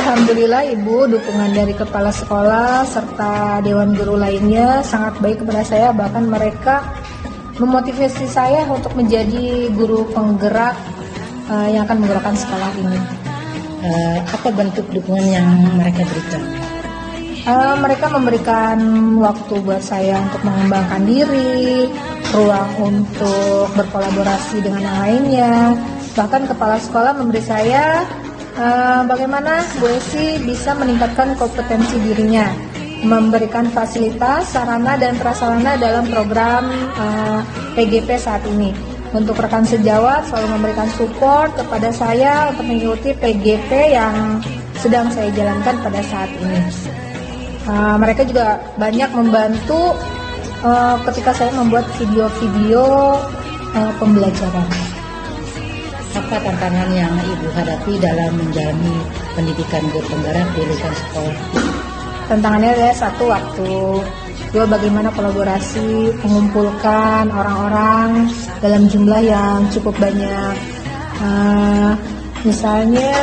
Alhamdulillah Ibu, dukungan dari kepala sekolah serta dewan guru lainnya sangat baik kepada saya, bahkan mereka memotivasi saya untuk menjadi guru penggerak yang akan menggerakkan sekolah ini. Apa bentuk dukungan yang mereka berikan? Mereka memberikan waktu buat saya untuk mengembangkan diri, ruang untuk berkolaborasi dengan yang lainnya. Bahkan kepala sekolah memberi saya bagaimana Bu Esi bisa meningkatkan kompetensi dirinya, memberikan fasilitas, sarana dan prasarana dalam program PGP saat ini. Untuk rekan sejawat selalu memberikan support kepada saya untuk mengikuti PGP yang sedang saya jalankan pada saat ini. Mereka juga banyak membantu ketika saya membuat video-video pembelajaran. Apa tantangan yang Ibu hadapi dalam menjalani pendidikan guru penggerak di lingkungan sekolah? Tantangannya adalah satu, waktu. Dua, bagaimana kolaborasi mengumpulkan orang-orang dalam jumlah yang cukup banyak. Misalnya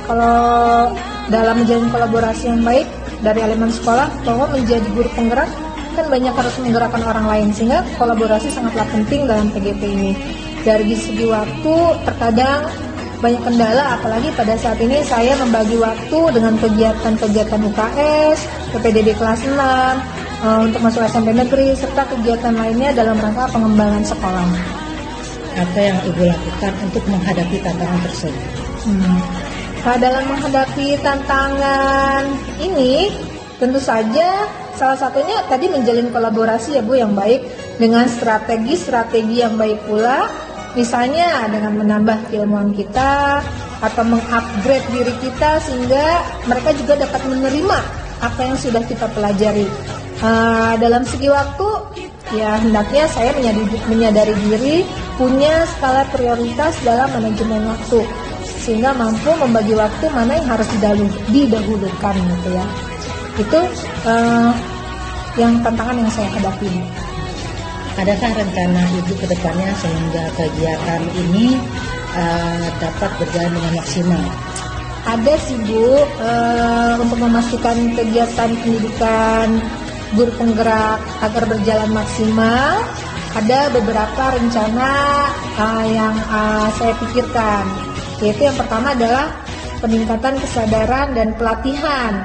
kalau dalam menjalin kolaborasi yang baik dari elemen sekolah, bahwa menjadi guru penggerak kan banyak harus menggerakkan orang lain, sehingga kolaborasi sangatlah penting dalam PGP ini. Dari segi waktu terkadang banyak kendala, apalagi pada saat ini saya membagi waktu dengan kegiatan-kegiatan UKS, PPDB kelas 6, untuk masuk SMP negeri, serta kegiatan lainnya dalam rangka pengembangan sekolah. Apa yang Ibu lakukan untuk menghadapi tantangan tersebut? Dalam menghadapi tantangan ini, tentu saja salah satunya tadi menjalin kolaborasi ya Bu yang baik dengan strategi yang baik pula. Misalnya dengan menambah keilmuan kita atau mengupgrade diri kita sehingga mereka juga dapat menerima apa yang sudah kita pelajari. Dalam segi waktu, ya hendaknya saya menyadari diri, punya skala prioritas dalam manajemen waktu, sehingga mampu membagi waktu mana yang harus didahulukan gitu ya. Itu yang tantangan yang saya hadapi. Adakah rencana Ibu ke depannya sehingga kegiatan ini dapat berjalan dengan maksimal? Ada sih Bu, untuk memastikan kegiatan pendidikan guru penggerak agar berjalan maksimal, ada beberapa rencana yang saya pikirkan. Yaitu yang pertama adalah peningkatan kesadaran dan pelatihan.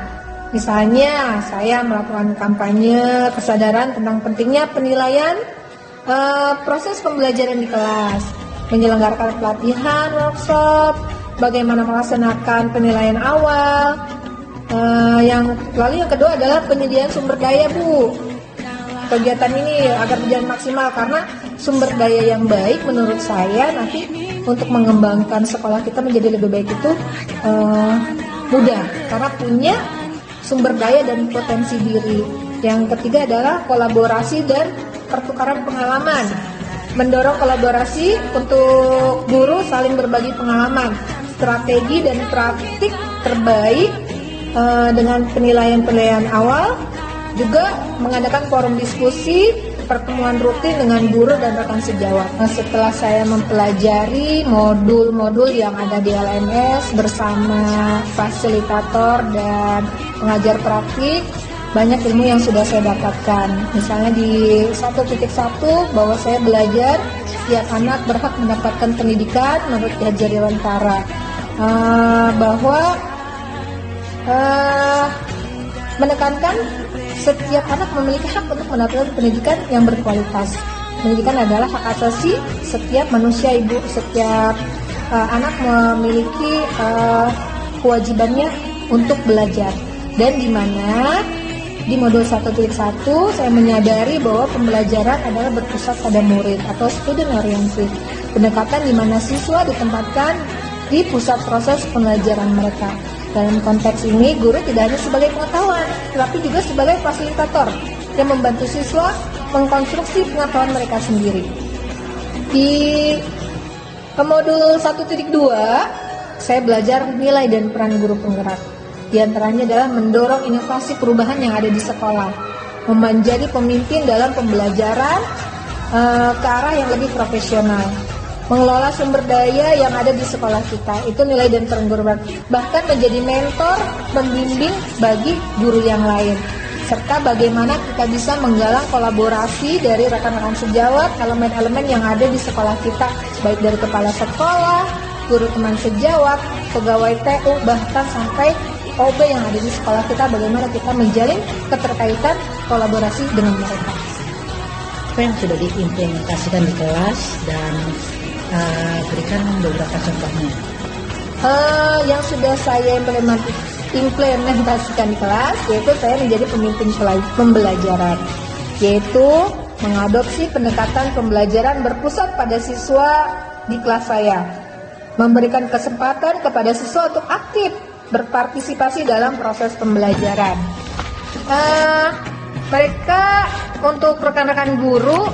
Misalnya saya melakukan kampanye kesadaran tentang pentingnya penilaian proses pembelajaran di kelas, menyelenggarakan pelatihan, workshop, bagaimana melaksanakan penilaian awal. Lalu yang kedua adalah penyediaan sumber daya Bu. Kegiatan ini agar berjalan maksimal karena sumber daya yang baik menurut saya nanti untuk mengembangkan sekolah kita menjadi lebih baik itu mudah karena punya sumber daya dan potensi diri. Yang ketiga adalah kolaborasi dan pertukaran pengalaman. Mendorong kolaborasi untuk guru saling berbagi pengalaman, strategi dan praktik terbaik dengan penilaian awal. Juga mengadakan forum diskusi, pertemuan rutin dengan guru dan rekan sejawat. Setelah saya mempelajari modul-modul yang ada di LMS bersama fasilitator dan pengajar praktik, banyak ilmu yang sudah saya dapatkan. Misalnya di 1.1 bahwa saya belajar setiap anak berhak mendapatkan pendidikan menurut Ki Hajar Dewantara, bahwa menekankan setiap anak memiliki hak untuk mendapatkan pendidikan yang berkualitas. Pendidikan adalah hak asasi setiap manusia Ibu. Setiap anak memiliki kewajibannya untuk belajar. Dan di mana di modul 1.1 saya menyadari bahwa pembelajaran adalah berpusat pada murid atau student oriented. Pendekatan di mana siswa ditempatkan di pusat proses pembelajaran mereka. Dalam konteks ini, guru tidak hanya sebagai pengetahuan, tetapi juga sebagai fasilitator yang membantu siswa mengkonstruksi pengetahuan mereka sendiri. Di modul 1.2, saya belajar nilai dan peran guru penggerak. Di antaranya adalah mendorong inovasi perubahan yang ada di sekolah, menjadi pemimpin dalam pembelajaran ke arah yang lebih profesional. mengelola sumber daya yang ada di sekolah kita. Itu nilai dan peran guru, bahkan menjadi mentor, membimbing bagi guru yang lain, serta bagaimana kita bisa menggalang kolaborasi dari rekan-rekan sejawat, elemen-elemen yang ada di sekolah kita, baik dari kepala sekolah, guru teman sejawat, pegawai TU, bahkan sampai OB yang ada di sekolah kita, bagaimana kita menjalin keterkaitan kolaborasi dengan mereka. Apa yang sudah diimplementasikan di kelas dan berikan beberapa contohnya. Yang sudah saya implementasikan di kelas, yaitu saya menjadi pemimpin pembelajaran, yaitu mengadopsi pendekatan pembelajaran berpusat pada siswa di kelas saya, memberikan kesempatan kepada siswa untuk aktif berpartisipasi dalam proses pembelajaran. Mereka untuk rekan-rekan guru,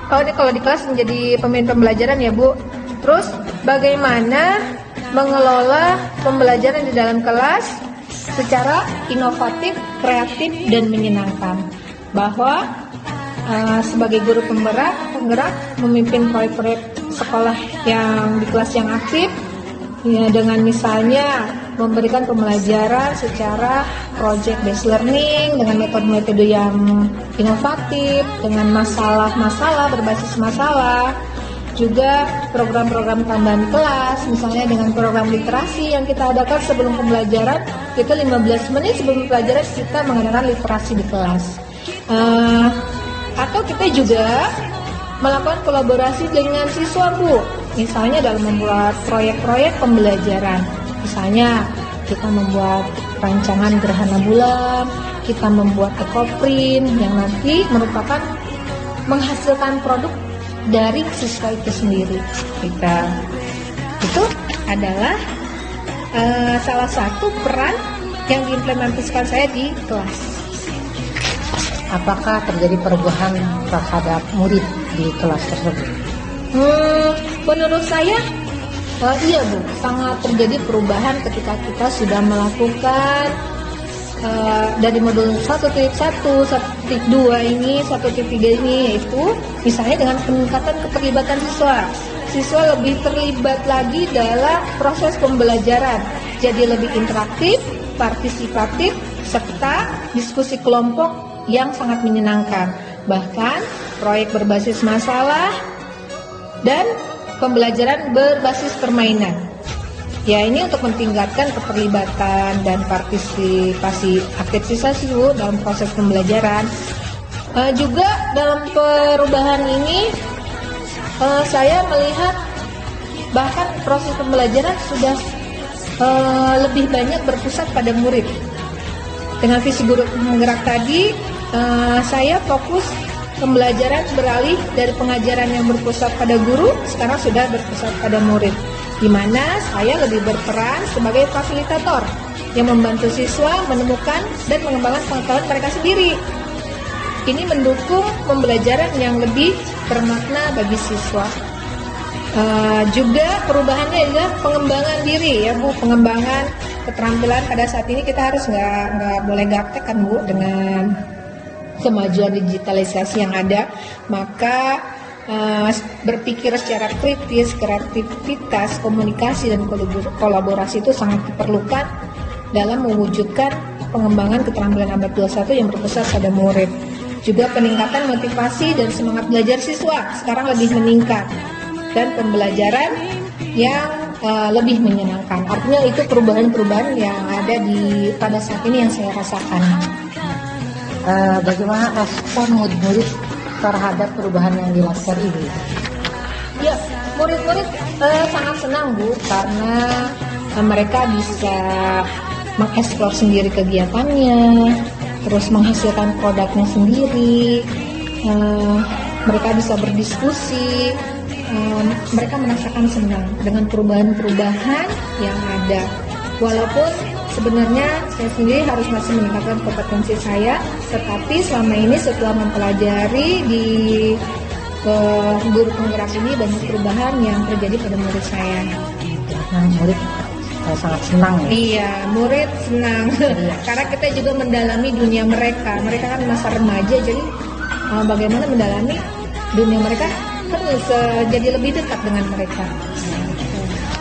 kalau di kelas menjadi pemimpin pembelajaran ya Bu. Terus bagaimana mengelola pembelajaran di dalam kelas secara inovatif, kreatif, dan menyenangkan. Bahwa sebagai guru penggerak memimpin proyek-proyek sekolah yang di kelas yang aktif, ya, dengan misalnya memberikan pembelajaran secara project based learning dengan metode-metode yang inovatif, dengan masalah-masalah berbasis masalah, juga program-program tambahan kelas, misalnya dengan program literasi yang kita adakan sebelum pembelajaran, itu 15 menit sebelum pembelajaran kita mengadakan literasi di kelas. Atau kita juga melakukan kolaborasi dengan siswa Bu, misalnya dalam membuat proyek-proyek pembelajaran. Misalnya kita membuat rancangan gerhana bulan, kita membuat ekoprint yang nanti merupakan menghasilkan produk dari siswa itu sendiri. Itu adalah salah satu peran yang diimplementasikan saya di kelas. Apakah terjadi perubahan terhadap murid di kelas tersebut? Menurut saya iya Bu, sangat terjadi perubahan ketika kita sudah melakukan dari modul 1.1, 1.2 ini, 1.3 ini, yaitu misalnya dengan peningkatan keterlibatan siswa. Siswa lebih terlibat lagi dalam proses pembelajaran, jadi lebih interaktif, partisipatif, serta diskusi kelompok yang sangat menyenangkan. Bahkan proyek berbasis masalah dan pembelajaran berbasis permainan. Ya, ini untuk meningkatkan keterlibatan dan partisipasi aktivitas Bu dalam proses pembelajaran. Juga dalam perubahan ini saya melihat bahkan proses pembelajaran sudah lebih banyak berpusat pada murid. Dengan visi guru penggerak tadi, saya fokus pembelajaran beralih dari pengajaran yang berpusat pada guru, sekarang sudah berpusat pada murid, di mana saya lebih berperan sebagai fasilitator yang membantu siswa menemukan dan mengembangkan pengetahuan mereka sendiri. Ini mendukung pembelajaran yang lebih bermakna bagi siswa. Juga perubahannya adalah pengembangan diri ya Bu, pengembangan keterampilan. Pada saat ini kita harus nggak boleh gaptek kan Bu dengan kemajuan digitalisasi yang ada, maka berpikir secara kritis, kreativitas, komunikasi, dan kolaborasi itu sangat diperlukan dalam mewujudkan pengembangan keterampilan abad 21 yang berpusat pada murid. Juga peningkatan motivasi dan semangat belajar siswa sekarang lebih meningkat, dan pembelajaran yang lebih menyenangkan. Artinya itu perubahan-perubahan yang ada pada saat ini yang saya rasakan. Bagaimana respon murid-murid terhadap perubahan yang dilakukan ini? Ya, murid-murid sangat senang Bu, karena mereka bisa mengeksplor sendiri kegiatannya, terus menghasilkan produknya sendiri, mereka bisa berdiskusi, mereka merasakan senang dengan perubahan-perubahan yang ada. Walaupun sebenarnya saya sendiri harus masih meningkatkan kompetensi saya, tetapi selama ini setelah mempelajari di guru penggerak ini, banyak perubahan yang terjadi pada murid saya. Nah, murid sangat senang ya? Iya, murid senang karena kita juga mendalami dunia mereka. Mereka kan masa remaja, jadi bagaimana mendalami dunia mereka kan jadi lebih dekat dengan mereka.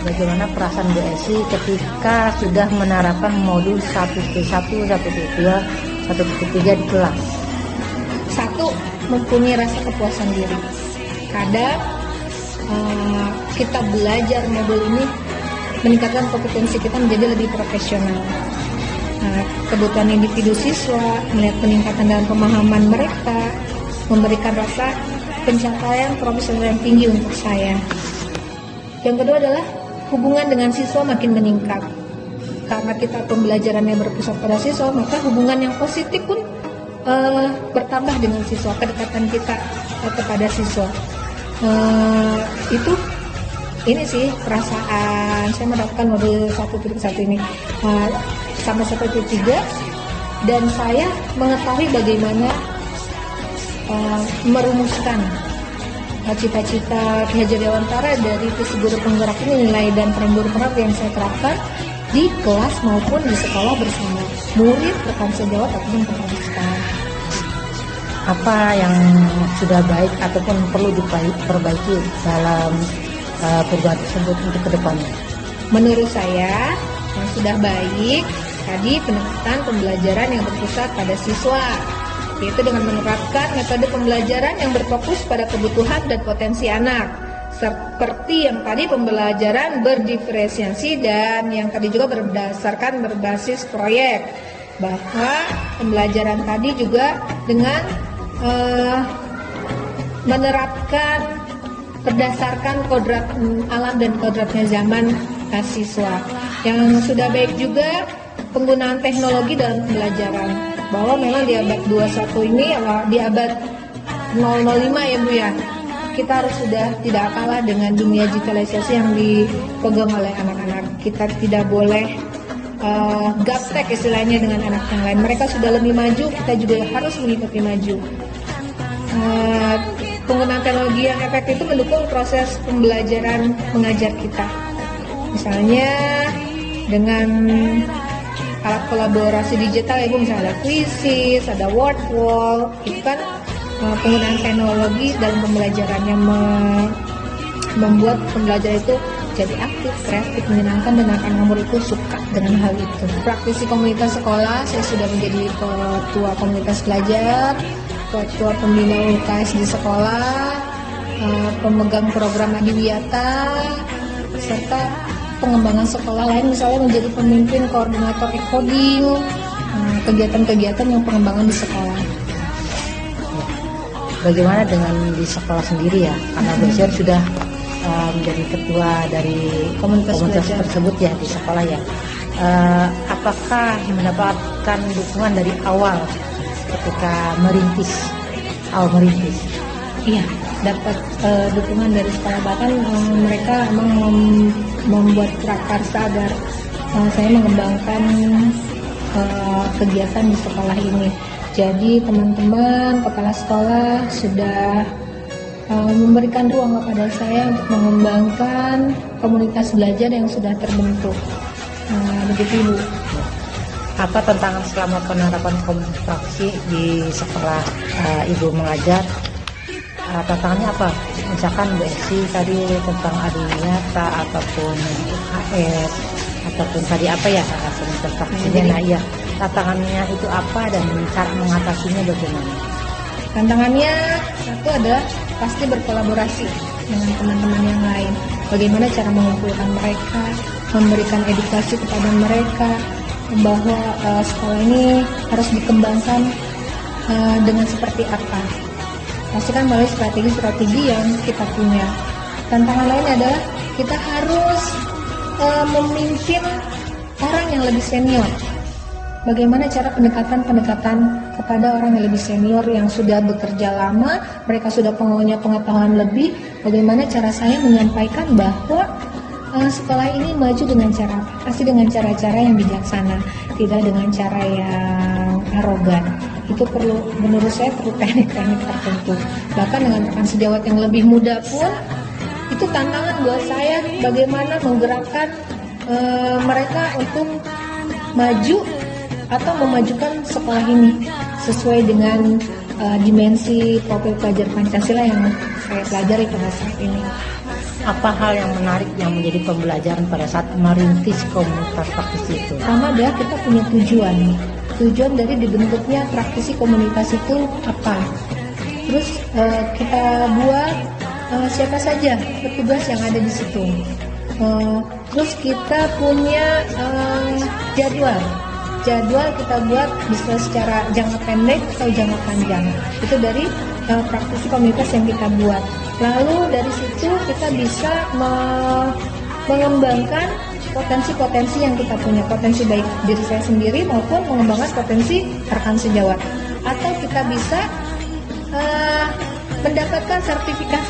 Bagaimana perasaan Bu Esi ketika sudah menerapkan modul 1T1, 1T2, 1T3 di kelas? Satu, mempunyai rasa kepuasan diri. Kadang kita belajar modul ini meningkatkan kompetensi kita menjadi lebih profesional. Kebutuhan individu siswa, melihat peningkatan dalam pemahaman mereka, memberikan rasa pencapaian profesional yang tinggi untuk saya. Yang kedua adalah hubungan dengan siswa makin meningkat. Karena kita pembelajarannya berpusat pada siswa, maka hubungan yang positif pun bertambah dengan siswa, kedekatan kita kepada siswa. Itu ini sih perasaan saya mendapatkan modul 1.1 ini sampai 1.3, dan saya mengetahui bagaimana merumuskan cita-cita Ki Hajar Dewantara dari visi guru penggerak ini, nilai dan peran guru penggerak yang saya terapkan di kelas maupun di sekolah bersama murid, rekan sejawat ataupun kepala sekolah. Apa yang sudah baik ataupun perlu diperbaiki dalam perubahan tersebut untuk kedepannya? Menurut saya yang sudah baik tadi pendekatan pembelajaran yang berpusat pada siswa, yaitu dengan menerapkan metode pembelajaran yang berfokus pada kebutuhan dan potensi anak, seperti yang tadi pembelajaran berdiferensiasi dan yang tadi juga berdasarkan berbasis proyek. Bahwa pembelajaran tadi juga dengan menerapkan berdasarkan kodrat alam dan kodratnya zaman siswa. Yang sudah baik juga penggunaan teknologi dalam pembelajaran, bahwa memang di abad 21 ini, di abad 005 ya Bu ya, kita harus sudah tidak kalah dengan dunia digitalisasi yang dipegang oleh anak-anak. Kita tidak boleh gaptek istilahnya dengan anak yang lain. Mereka sudah lebih maju, kita juga harus mengikuti maju. Penggunaan teknologi yang efektif itu mendukung proses pembelajaran mengajar kita. Misalnya dengan alat kolaborasi digital ya Bu, misalnya ada Quizizz, ada Word Wall, itu kan penggunaan teknologi dalam pembelajaran yang membuat pembelajaran itu jadi aktif, kreatif, menyenangkan, dan anak-anak murid itu suka dengan hal itu. Praktisi komunitas sekolah, saya sudah menjadi ketua komunitas belajar, ketua pembina UKS di sekolah, pemegang program Adiwiyata, serta pengembangan sekolah lain, misalnya menjadi pemimpin koordinator e-coding, kegiatan-kegiatan yang pengembangan di sekolah. Bagaimana dengan di sekolah sendiri ya? Karena Bu Esi sudah menjadi ketua dari komunitas tersebut ya di sekolah ya. Apakah mendapatkan dukungan dari awal ketika merintis? Iya, dapat dukungan dari sekolah, bahkan mereka memang membuat prakarsa agar saya mengembangkan kegiatan di sekolah ini. Jadi teman-teman kepala sekolah sudah memberikan ruang kepada saya untuk mengembangkan komunitas belajar yang sudah terbentuk. Begitu Bu. Apa tantangan selama penerapan komunikasi di sekolah Ibu mengajar? Tantangannya apa? Misalkan Bu Esi tadi tentang Adiwiyata ataupun UKS ataupun tadi apa ya komunitas praksinya. Nah iya, tantangannya itu apa dan cara mengatasinya bagaimana? Tantangannya satu adalah pasti berkolaborasi dengan teman-teman yang lain. Bagaimana cara mengumpulkan mereka, memberikan edukasi kepada mereka bahwa sekolah ini harus dikembangkan dengan seperti apa. Pastikan melalui strategi-strategi yang kita punya. Tantangan lain adalah kita harus memimpin orang yang lebih senior. Bagaimana cara pendekatan kepada orang yang lebih senior yang sudah bekerja lama, mereka sudah punya pengetahuan lebih. Bagaimana cara saya menyampaikan bahwa sekolah ini maju dengan cara apa? Pasti dengan cara-cara yang bijaksana, tidak dengan cara yang arogan. Itu menurut saya perlu teknik-teknik tertentu. Bahkan dengan rekan sejawat yang lebih muda pun, itu tantangan buat saya bagaimana menggerakkan mereka untuk maju atau memajukan sekolah ini sesuai dengan dimensi profil pelajar Pancasila yang saya pelajari pada saat ini. Apa hal yang menarik yang menjadi pembelajaran pada saat merintis komunitas praktisi itu? Pertama adalah kita punya tujuan. Tujuan dari dibentuknya praktisi komunitas itu apa? Terus kita buat siapa saja petugas yang ada di situ. Terus kita punya jadwal kita buat bisa secara jangka pendek atau jangka panjang. Itu dari praktisi komunitas yang kita buat. Lalu dari situ kita bisa mengembangkan potensi-potensi yang kita punya, potensi baik diri saya sendiri maupun mengembangkan potensi rekan sejawat. Atau kita bisa mendapatkan sertifikat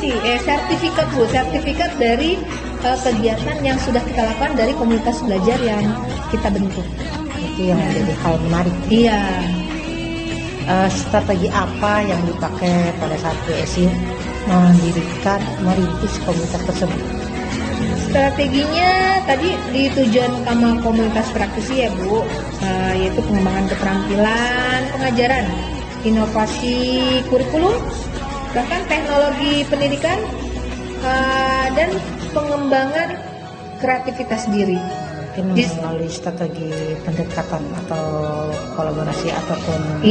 dari kegiatan yang sudah kita lakukan dari komunitas belajar yang kita bentuk. Itu yang menjadi hal menarik. Iya. Strategi apa yang dipakai pada saat BSI merintis komunitas tersebut? Strateginya tadi di tujuan utama komunitas praktisi ya Bu, yaitu pengembangan keterampilan pengajaran, inovasi kurikulum, bahkan teknologi pendidikan, dan pengembangan kreativitas diri. Mungkin melalui strategi pendekatan atau kolaborasi ataupun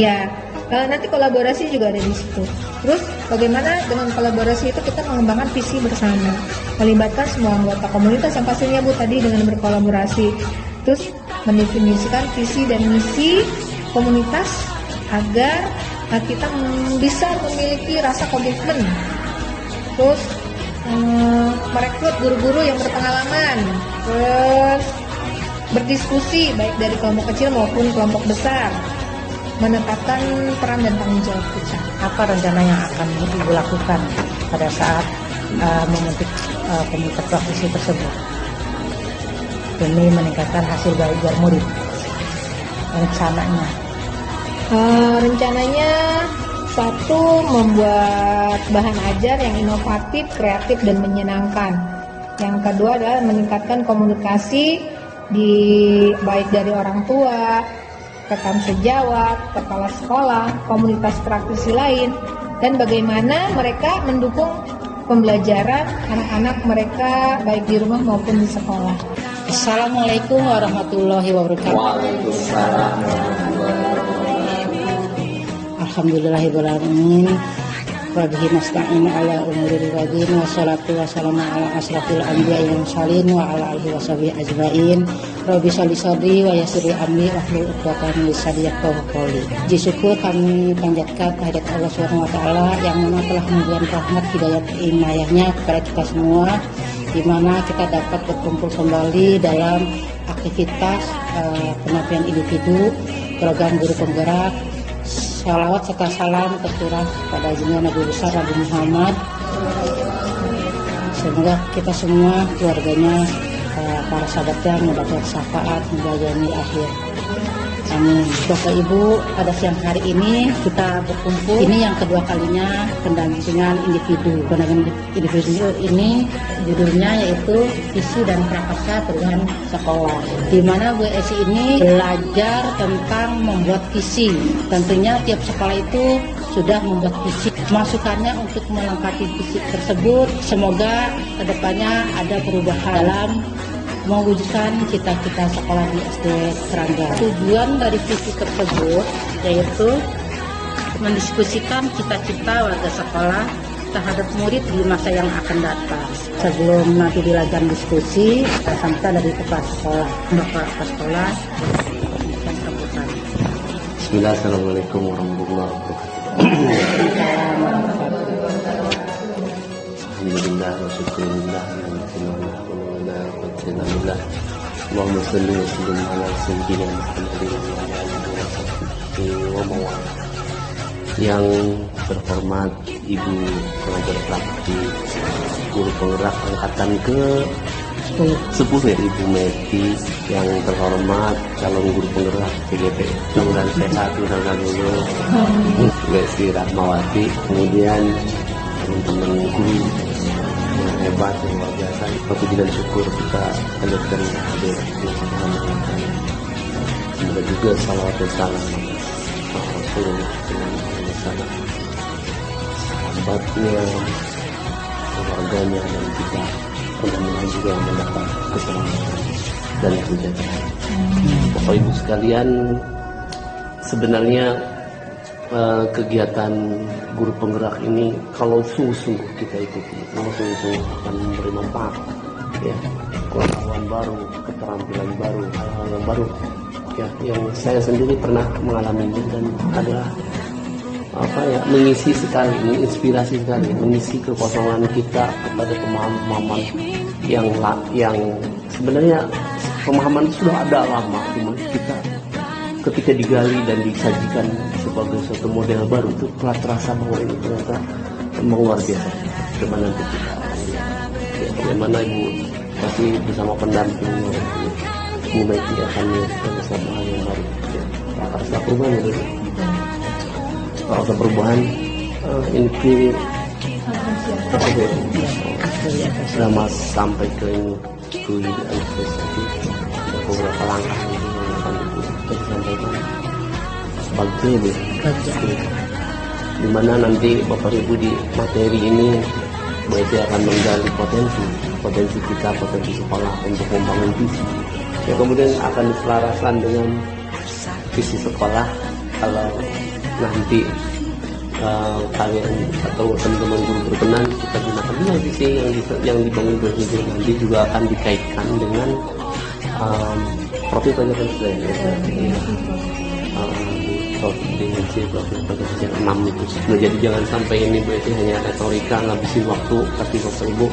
nanti kolaborasi juga ada di situ. Terus bagaimana dengan kolaborasi itu kita mengembangkan visi bersama, melibatkan semua anggota komunitas yang pastinya Bu tadi dengan berkolaborasi. Terus mendefinisikan visi dan misi komunitas agar kita bisa memiliki rasa komitmen. Terus merekrut guru-guru yang berpengalaman. Terus berdiskusi baik dari kelompok kecil maupun kelompok besar, menetapkan peran dan tanggung jawab kita. Apa rencana yang akan Ibu lakukan pada saat membentuk komunitas praktisi tersebut demi meningkatkan hasil belajar murid? Rencananya satu, membuat bahan ajar yang inovatif, kreatif, dan menyenangkan. Yang kedua adalah meningkatkan komunikasi baik dari orang tua, rekan sejawat, kepala sekolah, komunitas praktisi lain, dan bagaimana mereka mendukung pembelajaran anak-anak mereka baik di rumah maupun di sekolah. Assalamualaikum warahmatullahi wabarakatuh. Waalaikumsalam. Alhamdulillahirrahmanirrahim. Rabbihi nasta'in ala umuril wadin. Wassalatu wassalamu ala asrafil anbiya wal mursalin wa ala alihi washabihi ajmain. Rabbi sholli sadri wa yassir amri wahlul 'uqdatam min lisani yafqahu qawli. Puji syukur kami panjatkan kehadirat Allah Subhanahu wa taala yang mana telah memberikan rahmat hidayat inayahnya kepada kita semua, di mana kita dapat berkumpul kembali dalam aktivitas penampilan individu, program guru penggerak. Salawat serta salam tercurah pada junjungan Nabi besar Nabi Muhammad. Semoga kita semua keluarganya, para sahabatnya mendapat syafaat hingga yaumil akhir. Amin. Bapak Ibu, pada siang hari ini kita berkumpul. Ini yang kedua kalinya pendampingan individu. Pendampingan individu ini judulnya yaitu visi dan prakarsa dengan sekolah. Di mana BSI ini belajar tentang membuat visi. Tentunya tiap sekolah itu sudah membuat visi. Masukannya untuk melengkapi visi tersebut, semoga kedepannya ada perubahan dalam mewujudkan cita-cita sekolah di SD Serangga. Tujuan dari visi tersebut yaitu mendiskusikan cita-cita warga sekolah terhadap murid di masa yang akan datang. Sebelum nanti dilakukan diskusi, kita sampaikan dari kepala sekolah, Bapak Sekolah, dan sambutan. Bismillah, assalamualaikum warahmatullahi wabarakatuh. Alhamdulillah wa syukurillah Allahumma salli wa sallim ala sayyidina Muhammadin wa ala alihi wa sahbihi wa mawala. Yang terhormat Ibu pengajar praktik guru penggerak angkatan ke 10 ya, Ibu Meti. Yang terhormat calon guru penggerak PGP, mudah-mudahan sehat, mudah-mudahan lulus. Lesti Rahmawati, kemudian teman-teman guru yang hebat, yang luar biasa. Puji dan syukur kita panjatkan hadir semoga juga salawat dan salam Rasulullah SAW, sahabatnya, keluarganya, dan kita mudah-mudahan juga mendapat keselamatan dan kesejahteraan. Bapak Ibu sekalian, sebenarnya kegiatan guru penggerak ini kalau sungguh-sungguh kita ikuti, kalau sungguh-sungguh akan memberi manfaat, ya, pengetahuan baru, keterampilan baru, hal-hal yang baru, ya, yang saya sendiri pernah mengalami dan adalah mengisi sekali, menginspirasi sekali, mengisi kekosongan kita kepada pemahaman yang sebenarnya pemahaman itu sudah ada lama, cuma kita ketika digali dan disajikan sebagai suatu model baru itu telah terasa bahwa ini ternyata memang luar biasa. Bagaimana nanti kita, ya, bagaimana Ibu pasti bersama pendamping memiliki akan menyajikan bersama hal yang baru. Ya, rasa perubahan itu, rasa perubahan ini selama sampai ke beberapa langkah yang akan disampaikan sebagai dimana nanti Bapak Ibu di materi ini berarti akan menggali potensi kita, potensi sekolah untuk membangun visi, ya, kemudian akan diselaraskan dengan visi sekolah. Kalau nanti kalian atau teman-teman guru berkenan, kita gunakan juga visi yang dibangun bersama, nanti juga akan dikaitkan dengan profil pelajaran student, dimensi profil pelajaran yang 6 itu. Nah, jadi jangan sampai ini berarti hanya retorika, ngabisin waktu, tapi Bapak Ibu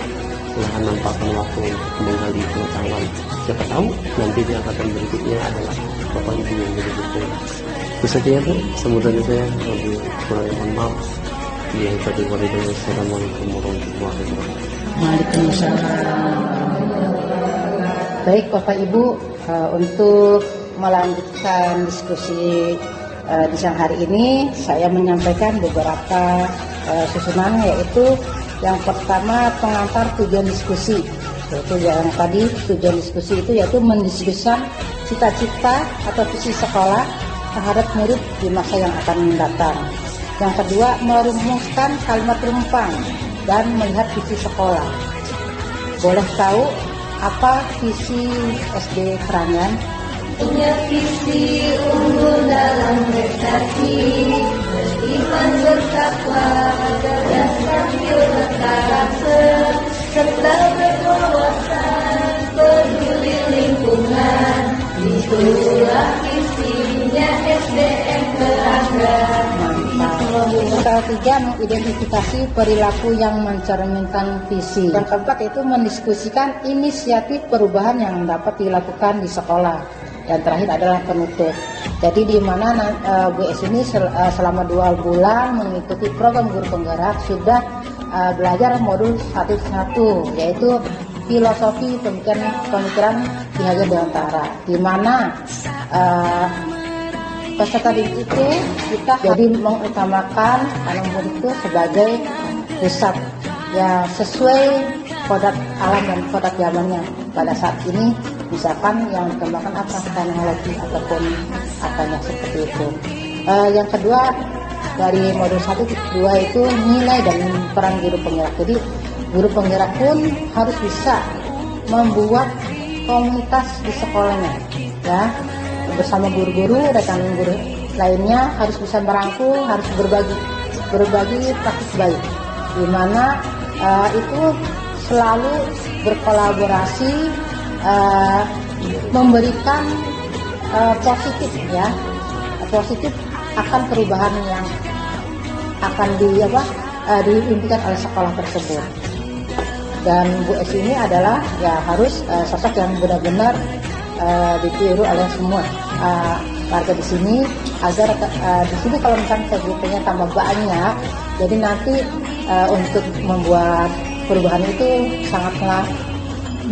silahkan nampakkan waktu untuk menggali pengetahuan. Siapa tahu nanti di angkatan berikutnya adalah Bapak Ibu yang jadi guru. Itu saja ya Bu, semuanya saya lebih kurang, mohon maaf. Yang tadi warahmatullahi wabarakatuh. Assalamualaikum warahmatullahi wabarakatuh. Waalaikumsalam. Baik Bapak Ibu, untuk melanjutkan diskusi di siang hari ini, saya menyampaikan beberapa susunan, yaitu yang pertama pengantar tujuan diskusi. Yaitu yang tadi tujuan diskusi itu yaitu mendiskusikan cita-cita atau visi sekolah terhadap murid di masa yang akan mendatang. Yang kedua, merumuskan kalimat rumpang dan melihat visi sekolah. Boleh tahu apa visi SD Kerangan? Punya visi unggul dalam prestasi, beriman bertakwa dan sambil berkarakter, serta berwawasan peduli lingkungan. Itulah visinya SDN Kerangan. Yang ketiga, mengidentifikasi perilaku yang mencerminkan visi. Yang keempat itu mendiskusikan inisiatif perubahan yang dapat dilakukan di sekolah. Dan terakhir adalah penutup. Jadi di mana BS ini selama 2 bulan mengikuti program guru penggerak sudah belajar modul 1.1, yaitu filosofi pemikiran Ki Hajar Dewantara, di mana peserta didik itu kita jadi mengutamakan anak murid itu sebagai pusat, ya, sesuai kodrat alam dan kodrat zamannya. Pada saat ini misalkan yang dikembangkan apa, teknologi ataupun apanya seperti itu. Yang kedua, dari modul 1.2 itu nilai dan peran guru penggerak. Jadi guru penggerak pun harus bisa membuat komunitas di sekolahnya, ya, bersama guru-guru, rekan guru lainnya, harus bisa merangkul, harus berbagi praktik baik, di mana itu selalu berkolaborasi, memberikan positif, ya, positif akan perubahan yang akan diimpikan oleh sekolah tersebut. Dan Bu Esi ini adalah, ya, harus sosok yang benar-benar ditiru oleh semua warga di sini, agar di sini kalau misalnya kegiatannya tambah banyak, jadi nanti untuk membuat perubahan itu sangatlah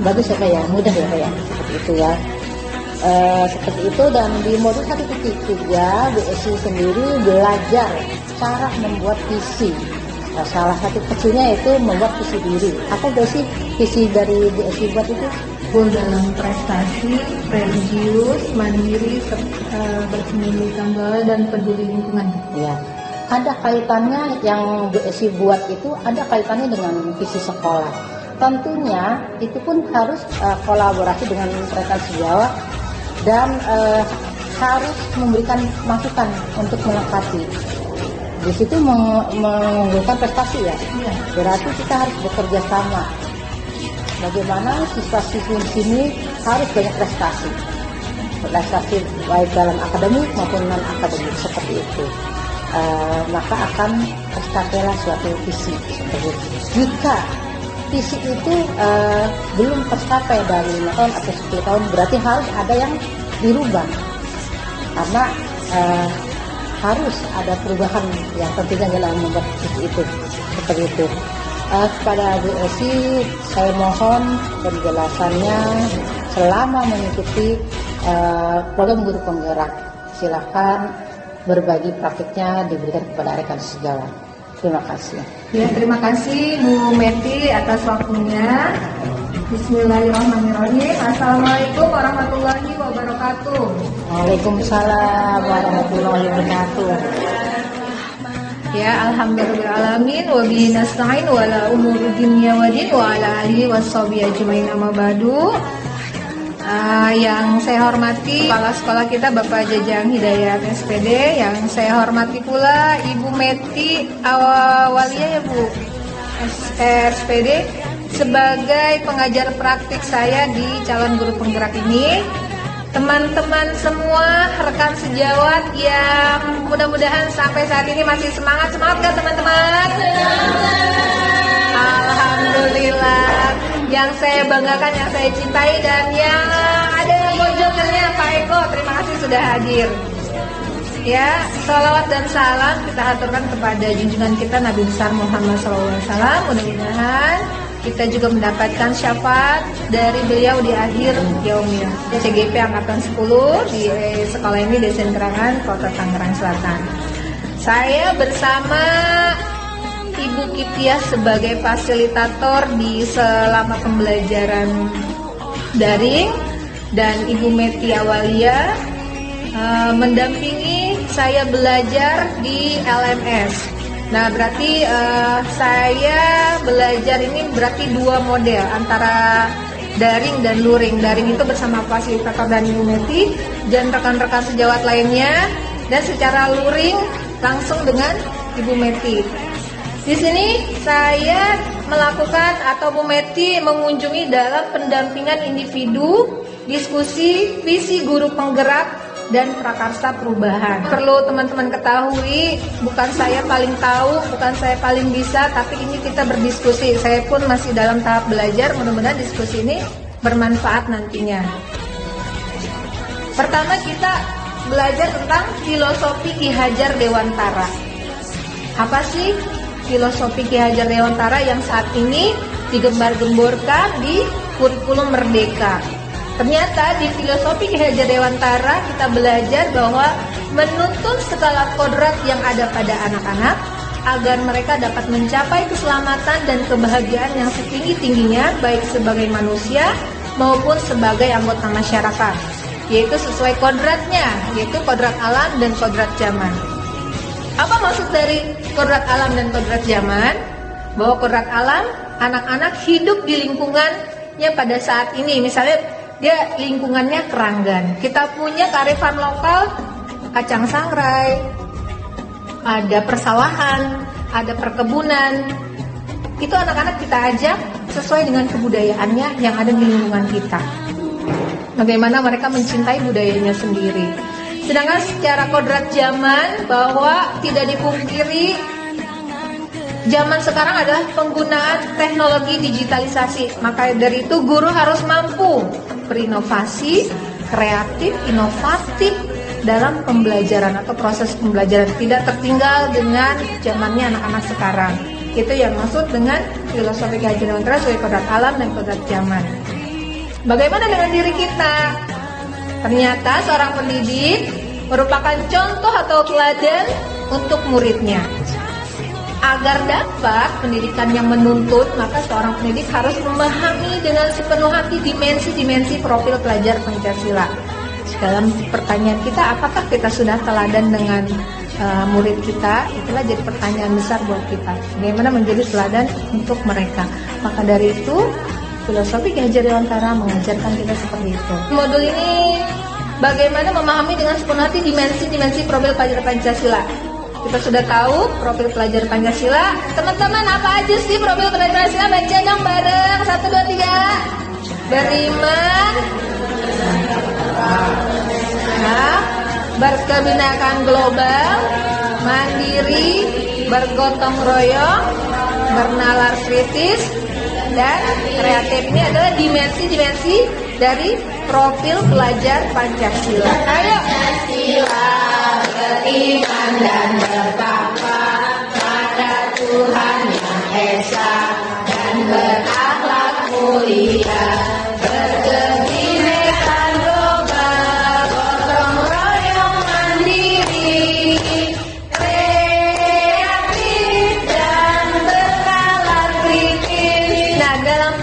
bagus, ya, mudah, ya, seperti itu, ya. Seperti itu. Dan di modul 1.3 BSI sendiri belajar cara membuat visi. Salah satu kecilnya itu membuat visi diri. Apa sih visi dari BSI buat itu? Unggul dalam prestasi, religius, mandiri, berpendidikan dan peduli lingkungan. Ya, ada kaitannya yang Bu Esi buat itu ada kaitannya dengan visi sekolah. Tentunya itu pun harus kolaborasi dengan rekan sejawat dan harus memberikan masukan untuk melengkapi. Di situ mengunggulkan prestasi ya. Berarti kita harus bekerja sama. Bagaimana siswa-siswi di sini harus banyak prestasi baik dalam akademik maupun non akademik seperti itu. Maka akan tercapailah suatu visi seperti itu. Jika visi itu belum tercapai dari 5 tahun atau 10 tahun, berarti harus ada yang dirubah karena harus ada perubahan yang tentunya dalam membuat visi itu seperti itu. Kepada Bu Esi saya mohon penjelasannya selama mengikuti program guru penggerak. Silakan berbagi praktiknya diberikan kepada rekan sejawat. Terima kasih. Ya, terima kasih Bu Meti atas waktunya. Bismillahirrahmanirrahim. Assalamualaikum warahmatullahi wabarakatuh. Waalaikumsalam warahmatullahi wabarakatuh. Ya, alhamdulillahirrahmanirrahim. Wa bihi nasta'in wa la umuri dunya wa din wa ala alihi washabihi ajmain amma ba'du. Yang saya hormati kepala sekolah kita Bapak Jajang Hidayat SPD, yang saya hormati pula Ibu Meti Awalia ya Bu SPD sebagai pengajar praktik saya di calon guru penggerak ini. Teman-teman semua, rekan sejawat yang mudah-mudahan sampai saat ini masih semangat gak teman-teman? Alhamdulillah. Yang saya banggakan, yang saya cintai, dan yang ada bojokernya Pak Eko, terima kasih sudah hadir. Ya, salawat dan salam kita aturkan kepada junjungan kita Nabi besar Muhammad SAW. Mudah-mudahan kita juga mendapatkan syafaat dari beliau di akhir yaumil. CGP Angkatan 10 di sekolah ini Desa Gerangan, Kota Tangerang Selatan. Saya bersama Ibu Kiptiah sebagai fasilitator di selama pembelajaran daring dan Ibu Meti Awalia mendampingi saya belajar di LMS. Nah, berarti saya belajar ini berarti dua model antara daring dan luring. Daring itu bersama fasilitator dan Ibu Meti dan rekan-rekan sejawat lainnya, dan secara luring langsung dengan Ibu Meti. Di sini saya melakukan atau Bu Meti mengunjungi dalam pendampingan individu, diskusi, visi guru penggerak, dan prakarsa perubahan. Perlu teman-teman ketahui, bukan saya paling tahu, bukan saya paling bisa, tapi ini kita berdiskusi. Saya pun masih dalam tahap belajar, mudah-mudahan diskusi ini bermanfaat nantinya. Pertama kita belajar tentang filosofi Ki Hajar Dewantara. Apa sih filosofi Ki Hajar Dewantara yang saat ini digembar-gemborkan di kurikulum Merdeka? Ternyata di filosofi Ki Hajar Dewantara kita belajar bahwa menuntun segala kodrat yang ada pada anak-anak agar mereka dapat mencapai keselamatan dan kebahagiaan yang setinggi-tingginya baik sebagai manusia maupun sebagai anggota masyarakat, yaitu sesuai kodratnya, yaitu kodrat alam dan kodrat zaman. Apa maksud dari kodrat alam dan kodrat zaman? Bahwa kodrat alam, anak-anak hidup di lingkungannya pada saat ini, misalnya dia lingkungannya keranggan. Kita punya kearifan lokal, kacang sangrai, ada persawahan, ada perkebunan. Itu anak-anak kita ajak sesuai dengan kebudayaannya yang ada di lingkungan kita. Bagaimana mereka mencintai budayanya sendiri. Sedangkan secara kodrat zaman, bahwa tidak dipungkiri zaman sekarang adalah penggunaan teknologi digitalisasi. Maka dari itu guru harus mampu berinovasi, kreatif, inovatif dalam pembelajaran atau proses pembelajaran, tidak tertinggal dengan zamannya anak-anak sekarang. Itu yang maksud dengan filosofi Ki Hajar Dewantara sebagai kodrat alam dan kodrat zaman. Bagaimana dengan diri kita? Ternyata seorang pendidik merupakan contoh atau teladan untuk muridnya. Agar dapat pendidikan yang menuntut, maka seorang pendidik harus memahami dengan sepenuh hati dimensi-dimensi profil pelajar Pancasila. Dalam pertanyaan kita, apakah kita sudah teladan dengan murid kita, itulah jadi pertanyaan besar buat kita. Bagaimana menjadi teladan untuk mereka. Maka dari itu, filosofi Ki Hajar Dewantara mengajarkan kita seperti itu. Modul ini bagaimana memahami dengan sepenuh hati dimensi-dimensi profil pelajar Pancasila. Kita sudah tahu profil pelajar Pancasila. Teman-teman, apa aja sih profil pelajar Pancasila? Baca dong bareng. 1, 2, 3. Beriman, berkebinekaan global, mandiri, bergotong royong, bernalar kritis, dan kreatif. Ini adalah dimensi-dimensi dari profil pelajar Pancasila. Ayo. Pancasila beriman dan bertakwa pada Tuhan Yang Esa dan berakhlak mulia, berkebinekaan global, gotong royong mandiri, kreatif dan bernalar kritis. Nah, dalam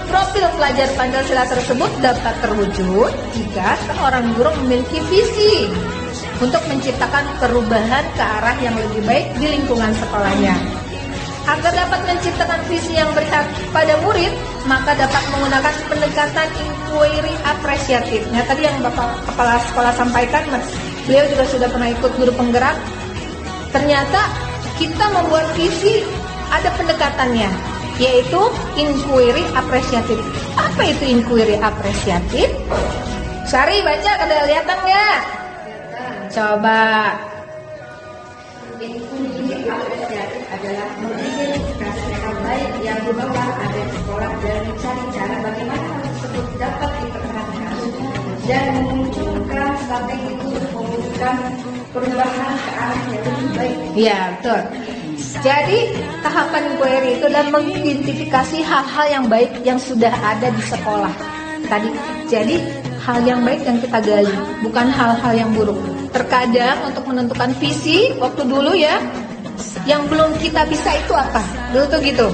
profil pelajar Pancasila tersebut dapat terwujud jika seorang guru memiliki visi untuk menciptakan perubahan ke arah yang lebih baik di lingkungan sekolahnya. Agar dapat menciptakan visi yang berpihak pada murid, maka dapat menggunakan pendekatan inquiry apresiatif. Nah, tadi yang Bapak Kepala Sekolah sampaikan, beliau juga sudah pernah ikut guru penggerak. Ternyata kita membuat visi ada pendekatannya, yaitu inquiry apresiatif. Apa itu inquiry apresiatif? Sari baca, ada kelihatan nggak? Coba. Inquiry apresiatif adalah mengidentifikasi hal baik yang dibawa ada di sekolah dan mencari cara bagaimana hal tersebut dapat dipertahankan dan memunculkan strategi untuk mewujudkan perubahan ke arah yang lebih baik. Ya, betul. Jadi tahapan inquiry itu adalah mengidentifikasi hal-hal yang baik yang sudah ada di sekolah tadi. Jadi hal yang baik yang kita gali, bukan hal-hal yang buruk. Terkadang untuk menentukan visi, waktu dulu ya, yang belum kita bisa itu apa? Dulu tuh gitu.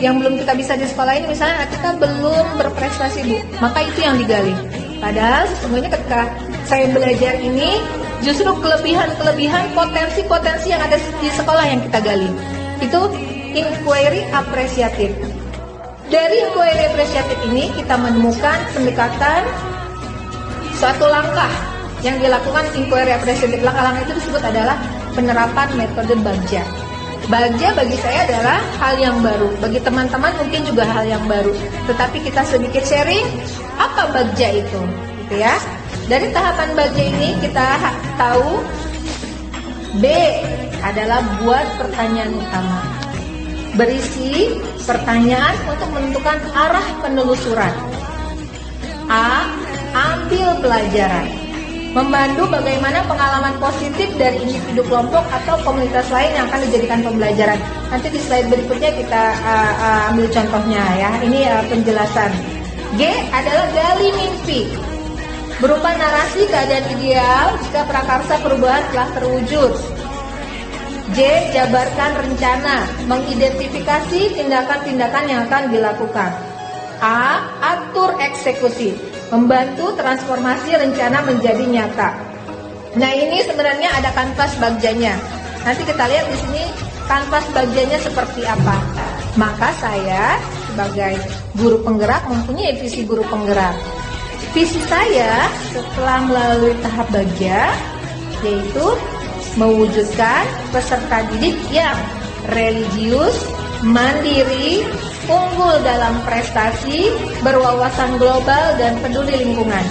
Yang belum kita bisa di sekolah ini, misalnya kita belum berprestasi, Bu, maka itu yang digali. Padahal sesungguhnya ketika saya belajar ini, justru kelebihan-kelebihan, potensi-potensi yang ada di sekolah yang kita gali. Itu inquiry apresiatif. Dari inquiry apresiatif ini kita menemukan pendekatan suatu langkah yang dilakukan inquiry apresiatif. Langkah-langkah itu disebut adalah penerapan metode Bagja. Bagja bagi saya adalah hal yang baru. Bagi teman-teman mungkin juga hal yang baru. Tetapi kita sedikit sharing apa Bagja itu, gitu ya. Dari tahapan Bagja ini kita tahu B adalah buat pertanyaan utama. Berisi pertanyaan untuk menentukan arah penelusuran. A. Ambil pelajaran. Membantu bagaimana pengalaman positif dari individu, kelompok atau komunitas lain yang akan dijadikan pembelajaran. Nanti di slide berikutnya kita ambil contohnya ya. Ini penjelasan. G adalah gali mimpi. Berupa narasi keadaan ideal jika prakarsa perubahan telah terwujud. J. Jabarkan rencana. Mengidentifikasi tindakan-tindakan yang akan dilakukan. A. Atur eksekusi. Membantu transformasi rencana menjadi nyata. Nah, ini sebenarnya ada kanvas Bagjanya. Nanti kita lihat di sini kanvas Bagjanya seperti apa. Maka saya sebagai guru penggerak mempunyai visi guru penggerak. Visi saya setelah melalui tahap Bagja yaitu mewujudkan peserta didik yang religius, mandiri, unggul dalam prestasi, berwawasan global dan peduli lingkungan.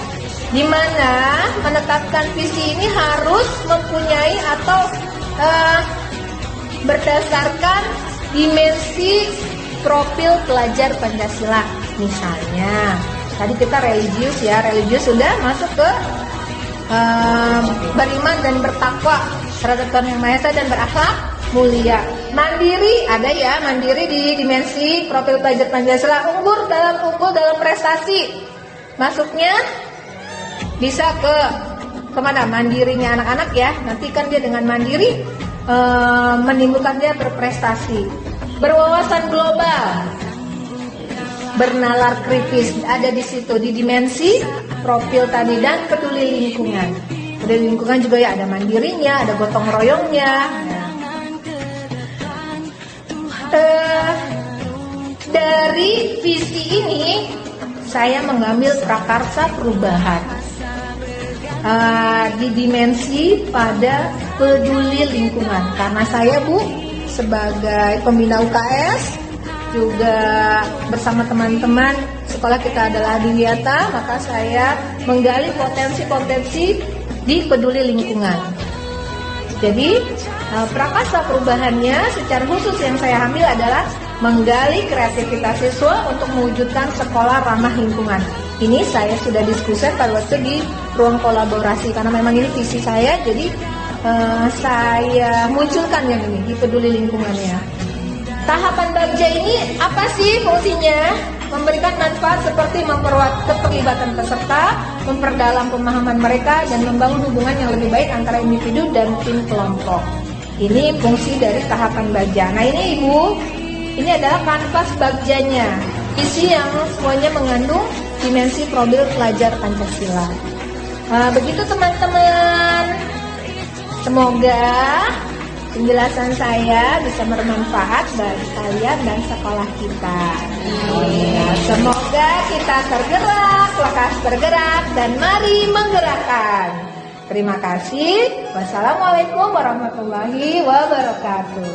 Di mana menetapkan visi ini harus mempunyai atau berdasarkan dimensi profil pelajar Pancasila. Misalnya, tadi kita religius ya, religius sudah masuk ke beriman dan bertakwa terhadap Tuhan Yang Maha Esa dan berakhlak mulia. Mandiri ada ya, mandiri di dimensi profil pelajar Pancasila. Unggul dalam prestasi, masuknya bisa ke kemana? Mandirinya anak-anak ya. Nanti kan dia dengan mandiri menimbulkan dia berprestasi. Berwawasan global, bernalar kritis ada di situ di dimensi profil tadi dan peduli lingkungan. Peduli lingkungan juga ya ada mandirinya, ada gotong royongnya. Dari visi ini saya mengambil prakarsa perubahan di dimensi pada peduli lingkungan, karena saya Bu sebagai pembina UKS juga bersama teman-teman sekolah kita adalah Adiwiyata, maka saya menggali potensi-potensi di peduli lingkungan. Jadi prakarsa perubahannya secara khusus yang saya ambil adalah menggali kreativitas siswa untuk mewujudkan sekolah ramah lingkungan. Ini saya sudah diskusikan pada waktu di ruang kolaborasi karena memang ini visi saya, jadi saya munculkan yang ini di peduli lingkungannya. Tahapan Bagja ini apa sih fungsinya? Memberikan manfaat seperti memperkuat keterlibatan peserta, memperdalam pemahaman mereka, dan membangun hubungan yang lebih baik antara individu dan tim kelompok. Ini fungsi dari tahapan Bagja. Nah ini Ibu, ini adalah kanvas Bagjanya, isi yang semuanya mengandung dimensi profil pelajar Pancasila. Begitu teman-teman, semoga penjelasan saya bisa bermanfaat bagi kalian dan sekolah kita. Semoga kita tergerak, lekas bergerak, dan mari menggerakkan. Terima kasih. Wassalamualaikum warahmatullahi wabarakatuh.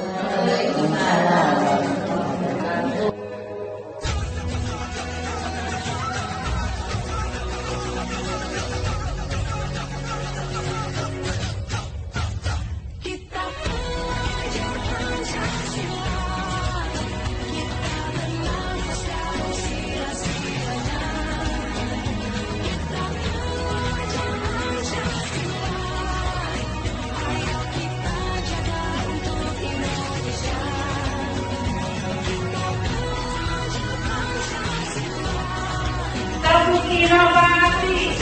Inovasi.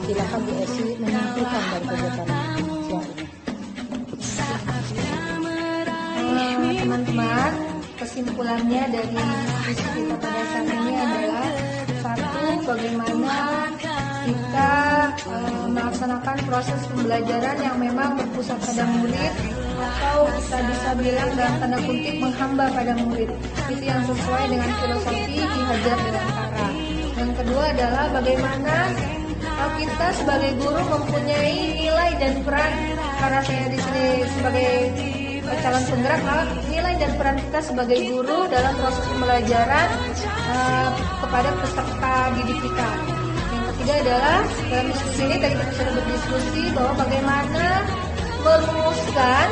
Silakan Bu Esi menyampaikan dari kegiatan teman-teman, kesimpulannya dari diskusi kita pada saat ini adalah satu, bagaimana kita melaksanakan proses pembelajaran yang memang berpusat pada murid, atau kita bisa bilang dalam tanda kutip menghamba pada murid. Itu yang sesuai dengan filosofi Ki Hajar Dewantara. Yang kedua adalah bagaimana kita sebagai guru mempunyai nilai dan peran, karena saya di sini sebagai calon penggerak, nilai dan peran kita sebagai guru dalam proses pembelajaran kepada peserta didik kita. Yang ketiga adalah dalam diskusi ini tadi kita sudah berdiskusi bahwa bagaimana merumuskan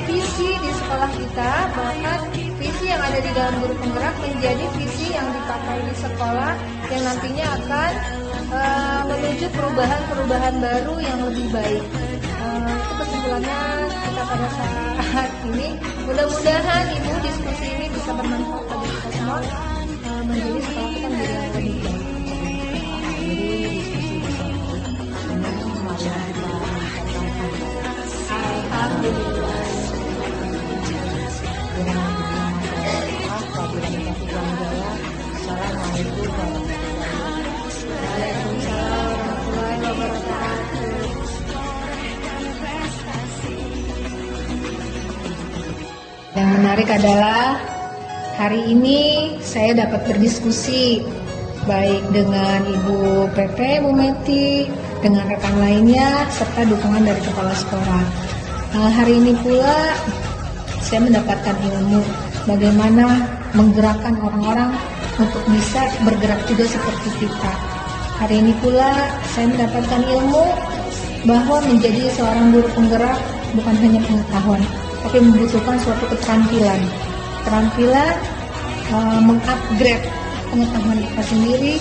visi di sekolah kita, bahkan visi yang ada di dalam guru penggerak menjadi visi yang dipakai di sekolah yang nantinya akan menuju perubahan-perubahan baru yang lebih baik. Itu kesimpulannya kita pada saat ini. Mudah-mudahan Ibu diskusi ini bisa bermanfaat bagi kita semua, menjadi sekolah kita menjadi yang lebih baik. Alhamdulillah. Assalamualaikum warahmatullahi wabarakatuh. Yang menarik adalah hari ini saya dapat berdiskusi baik dengan Ibu PP, Bu Meti, dengan rekan lainnya, serta dukungan dari kepala sekolah. Hari ini pula saya mendapatkan ilmu bagaimana menggerakkan orang-orang untuk bisa bergerak juga seperti kita. Hari ini pula saya mendapatkan ilmu bahwa menjadi seorang guru penggerak bukan hanya pengetahuan, tapi membutuhkan suatu keterampilan mengupgrade pengetahuan kita sendiri,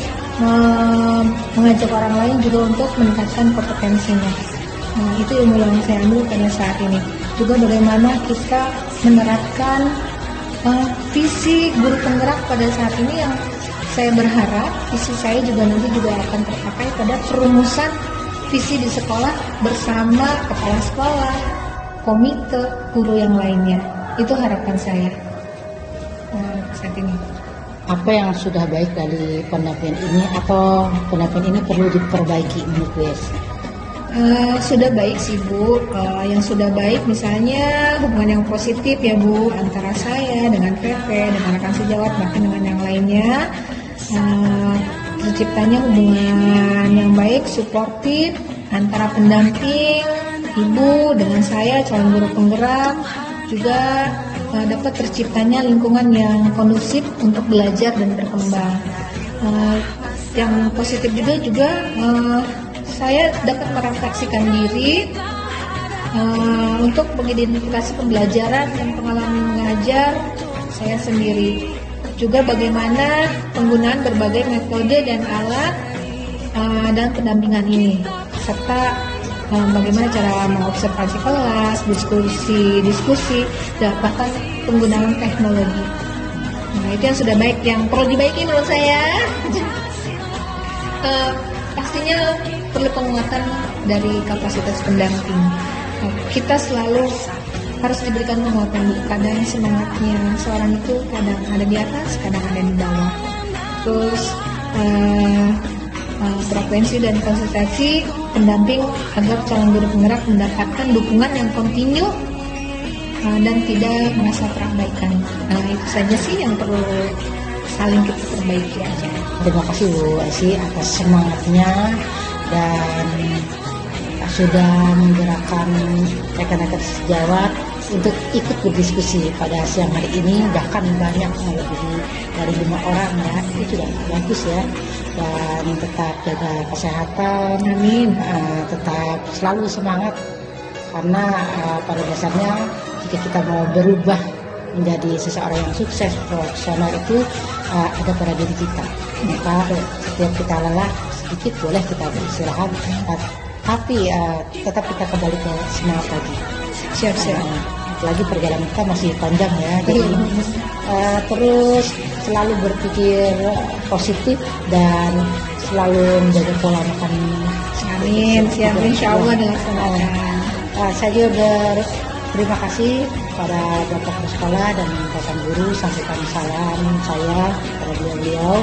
mengajak orang lain juga untuk meningkatkan kompetensinya. Nah, itu ilmu yang saya ambil pada saat ini. Juga bagaimana kita menerapkan visi guru penggerak pada saat ini, yang saya berharap visi saya juga nanti juga akan terpakai pada perumusan visi di sekolah bersama kepala sekolah, komite, guru yang lainnya. Itu harapan saya saat ini. Apa yang sudah baik dari pendampingan ini atau pendampingan ini perlu diperbaiki menurut Bu Esi? Sudah baik sih Bu. Yang sudah baik misalnya hubungan yang positif ya Bu, antara saya dengan PP, dengan rekan sejawat, bahkan dengan yang lainnya. Terciptanya hubungan yang baik, suportif antara pendamping, ibu dengan saya, calon guru penggerak. Juga dapat terciptanya lingkungan yang kondusif untuk belajar dan berkembang. Yang positif juga saya dapat merefleksikan diri untuk mengidentifikasi pembelajaran dan pengalaman mengajar saya sendiri. Juga bagaimana penggunaan berbagai metode dan alat dan pendampingan ini, serta bagaimana cara mengobservasi kelas, diskusi, dan bahkan penggunaan teknologi. Nah, itu yang sudah baik, yang perlu dibaiki menurut saya. Pastinya perlu penguatan dari kapasitas pendamping. Kita selalu harus diberikan penguatan. Kadang semangatnya seorang itu kadang ada di atas, kadang ada di bawah. Terus frekuensi dan konsistensi pendamping agar calon guru penggerak mendapatkan dukungan yang kontinu dan tidak merasa terabaikan. Itu saja sih yang perlu saling kita perbaiki aja. Terima kasih Bu Esi atas semangatnya dan sudah menggerakkan rekan-rekan sejawat untuk ikut berdiskusi pada siang hari ini. Bahkan banyak melebihi dari 5 orang ya, itu sudah bagus ya. Dan tetap jaga kesehatan, amin. Tetap selalu semangat karena pada dasarnya jika kita mau berubah menjadi seseorang yang sukses profesional itu ada pada diri kita. Maka setiap kita lelah sedikit boleh kita beristirahat, tapi tetap kita kembali ke semangat lagi. Siap-siap. Apalagi perjalanan kita masih panjang ya, jadi terus selalu berpikir positif dan selalu menjaga pola makan. Amin, siap, insya Allah dilaksanakan. Saya juga berterima kasih pada Bapak Kepala Sekolah dan rekan guru, sampaikan salam saya kepada beliau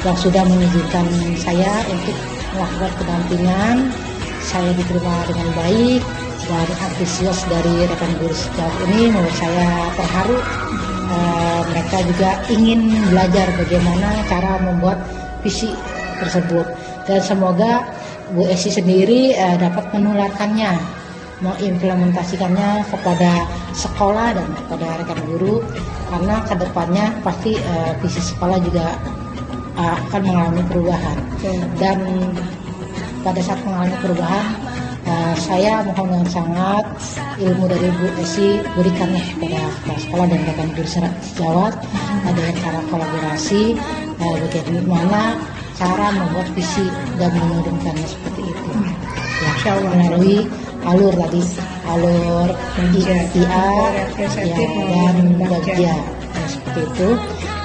yang sudah mengizinkan saya untuk melakukan pendampingan. Saya diterima dengan baik dan antusias dari rekan guru sejawat ini menurut saya terharu. Mereka juga ingin belajar bagaimana cara membuat visi tersebut, dan semoga Bu Esi sendiri dapat menularkannya, mengimplementasikannya kepada sekolah dan kepada rekan guru, karena kedepannya pasti visi sekolah juga akan mengalami perubahan. Dan pada saat mengalami perubahan, saya mohon dengan sangat ilmu dari Bu Esi berikannya kepada kepala sekolah dan rekan guru sejawat, dengan cara kolaborasi, bagaimana cara membuat visi dan mengirimkannya seperti itu. Ya, insya Allah melalui alur tadi, alur ikhtiar dan bagja, seperti itu.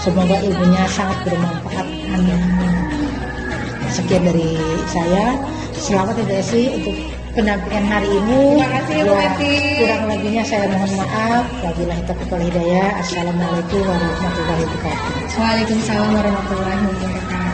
Semoga ilmunya sangat bermanfaat. Sekian dari saya. Selamat ya Bu Esi untuk pendampingan hari ini. Terima kasih Bu Esi. Kurang lebihnya saya mohon maaf. Wabillahi taufiq wal hidayah. Assalamualaikum warahmatullahi wabarakatuh. Waalaikumsalam warahmatullahi wabarakatuh.